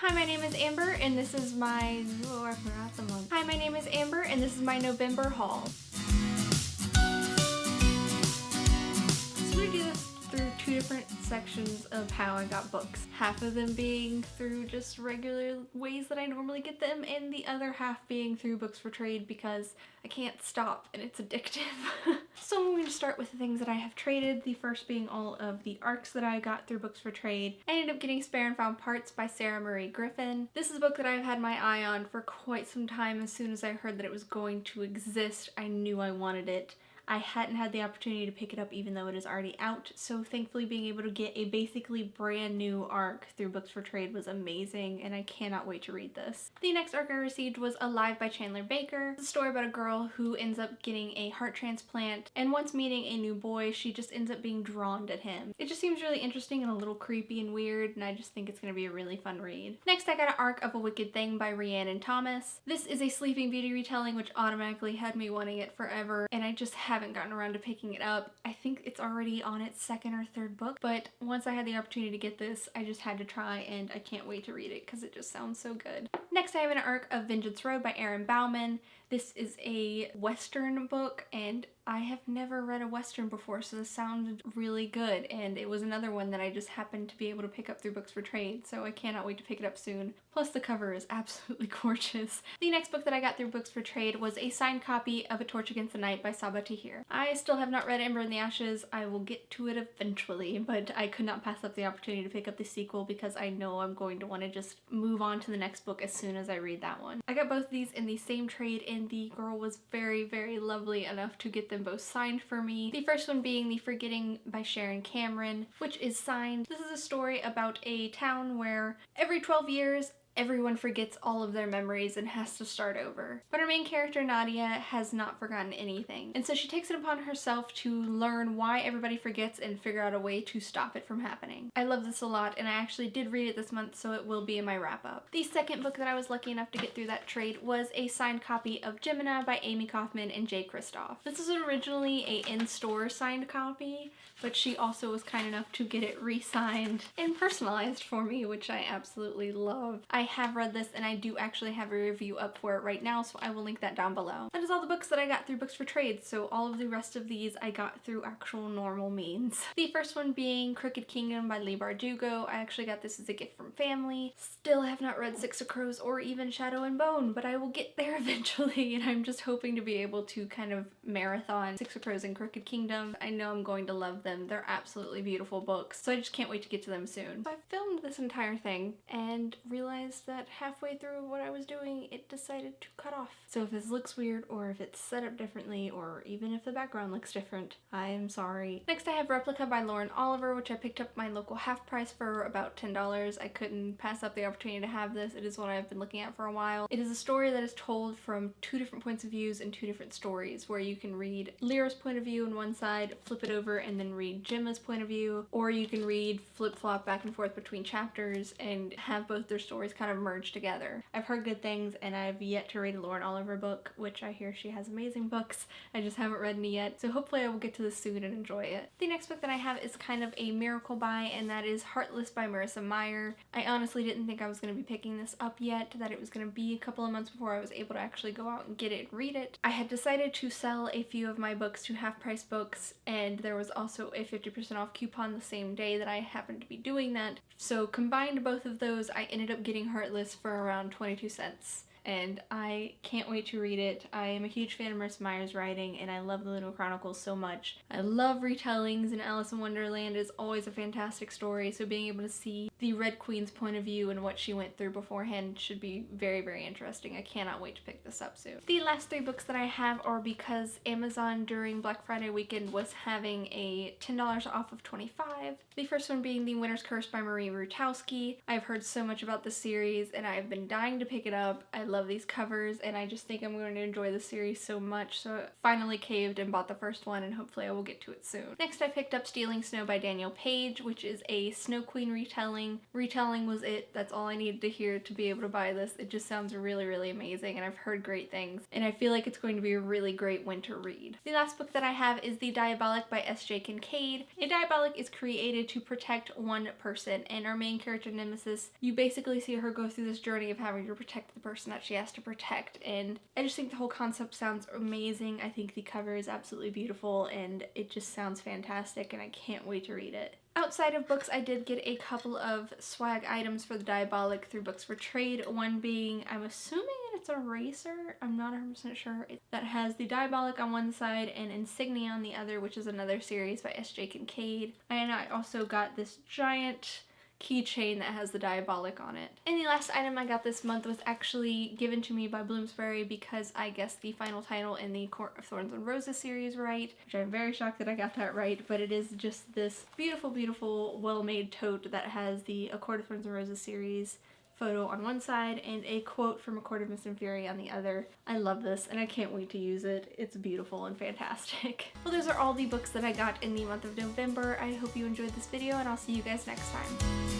Hi, my name is Amber, and this is my, oh, I forgot the month. Hi, my name is Amber, and this is my November haul. So I'm gonna do this through two different sections of how I got books. Half of them being through just regular ways that I normally get them, and the other half being through Books for Trade because I can't stop and it's addictive. So I'm going to start with the things that I have traded, the first being all of the ARCs that I got through Books for Trade. I ended up getting Spare and Found Parts by Sarah Marie Griffin. This is a book that I've had my eye on for quite some time. As soon as I heard that it was going to exist, I knew I wanted it. I hadn't had the opportunity to pick it up even though it is already out, so thankfully being able to get a basically brand new ARC through Books for Trade was amazing, and I cannot wait to read this. The next ARC I received was Alive by Chandler Baker. It's a story about a girl who ends up getting a heart transplant, and once meeting a new boy, she just ends up being drawn to him. It just seems really interesting and a little creepy and weird, and I just think it's going to be a really fun read. Next, I got an ARC of A Wicked Thing by Rhiannon Thomas. This is a Sleeping Beauty retelling, which automatically had me wanting it forever, and I just haven't gotten around to picking it up. I think it's already on its second or third book, but once I had the opportunity to get this, I just had to try, and I can't wait to read it because it just sounds so good. Next, I have an ARC of Vengeance Road by Erin Bauman. This is a Western book, and I have never read a Western before, so this sounded really good, and it was another one that I just happened to be able to pick up through Books for Trade, so I cannot wait to pick it up soon. Plus the cover is absolutely gorgeous. The next book that I got through Books for Trade was a signed copy of A Torch Against the Night by Sabaa Tahir. I still have not read Ember in the Ashes. I will get to it eventually, but I could not pass up the opportunity to pick up the sequel because I know I'm going to want to just move on to the next book as soon as I read that one. I got both of these in the same trade, and the girl was very, very lovely enough to get them both signed for me. The first one being The Forgetting by Sharon Cameron, which is signed. This is a story about a town where every 12 years everyone forgets all of their memories and has to start over. But our main character, Nadia, has not forgotten anything. And so she takes it upon herself to learn why everybody forgets and figure out a way to stop it from happening. I love this a lot, and I actually did read it this month, so it will be in my wrap-up. The second book that I was lucky enough to get through that trade was a signed copy of Gemina by Amy Kaufman and Jay Kristoff. This is originally a in-store signed copy, but she also was kind enough to get it re-signed and personalized for me, which I absolutely love. I have read this, and I do actually have a review up for it right now, so I will link that down below. That is all the books that I got through Books for Trade, so all of the rest of these I got through actual normal means. The first one being Crooked Kingdom by Leigh Bardugo. I actually got this as a gift from family. Still have not read Six of Crows or even Shadow and Bone, but I will get there eventually, and I'm just hoping to be able to kind of marathon Six of Crows and Crooked Kingdom. I know I'm going to love them. They're absolutely beautiful books, so I just can't wait to get to them soon. So I filmed this entire thing and realized that halfway through what I was doing, it decided to cut off. So if this looks weird, or if it's set up differently, or even if the background looks different, I am sorry. Next I have Replica by Lauren Oliver, which I picked up my local half price for about $10. I couldn't pass up the opportunity to have this. It is one I've been looking at for a while. It is a story that is told from two different points of views and two different stories, where you can read Lyra's point of view on one side, flip it over, and then read Gemma's point of view, or you can read flip-flop back and forth between chapters and have both their stories kind of merged together. I've heard good things, and I've yet to read a Lauren Oliver book, which I hear she has amazing books. I just haven't read any yet, so hopefully I will get to this soon and enjoy it. The next book that I have is kind of a miracle buy, and that is Heartless by Marissa Meyer. I honestly didn't think I was going to be picking this up yet, that it was going to be a couple of months before I was able to actually go out and get it and read it. I had decided to sell a few of my books to half price books, and there was also a 50% off coupon the same day that I happened to be doing that. So combined both of those, I ended up getting Heartless for around 22 cents. And I can't wait to read it. I am a huge fan of Marissa Meyer's writing, and I love the Little Chronicles so much. I love retellings, and Alice in Wonderland is always a fantastic story, so being able to see the Red Queen's point of view and what she went through beforehand should be very, very interesting. I cannot wait to pick this up soon. The last three books that I have are because Amazon during Black Friday weekend was having a $10 off of 25. The first one being The Winter's Curse by Marie Rutowski. I've heard so much about this series, and I've been dying to pick it up. I love these covers, and I just think I'm going to enjoy the series so much, so I finally caved and bought the first one, and hopefully I will get to it soon. Next, I picked up Stealing Snow by Daniel Page, which is a Snow Queen retelling. Retelling was it. That's all I needed to hear to be able to buy this. It just sounds really, really amazing, and I've heard great things, and I feel like it's going to be a really great winter read. The last book that I have is The Diabolic by S.J. Kincaid. A Diabolic is created to protect one person, and our main character, Nemesis, you basically see her go through this journey of having to protect the person that she has to protect, and I just think the whole concept sounds amazing. I think the cover is absolutely beautiful, and it just sounds fantastic, and I can't wait to read it. Outside of books, I did get a couple of swag items for The Diabolic through Books for Trade. One being, I'm assuming it's a racer, I'm not 100% sure, that has The Diabolic on one side and Insignia on the other, which is another series by S.J. Kincaid. And I also got this giant keychain that has The Diabolic on it. And the last item I got this month was actually given to me by Bloomsbury because I guessed the final title in the Court of Thorns and Roses series right, which I'm very shocked that I got that right, but it is just this beautiful, beautiful, well-made tote that has the A Court of Thorns and Roses series photo on one side and a quote from A Court of Mist and Fury on the other. I love this and I can't wait to use it. It's beautiful and fantastic. Well, those are all the books that I got in the month of November. I hope you enjoyed this video and I'll see you guys next time.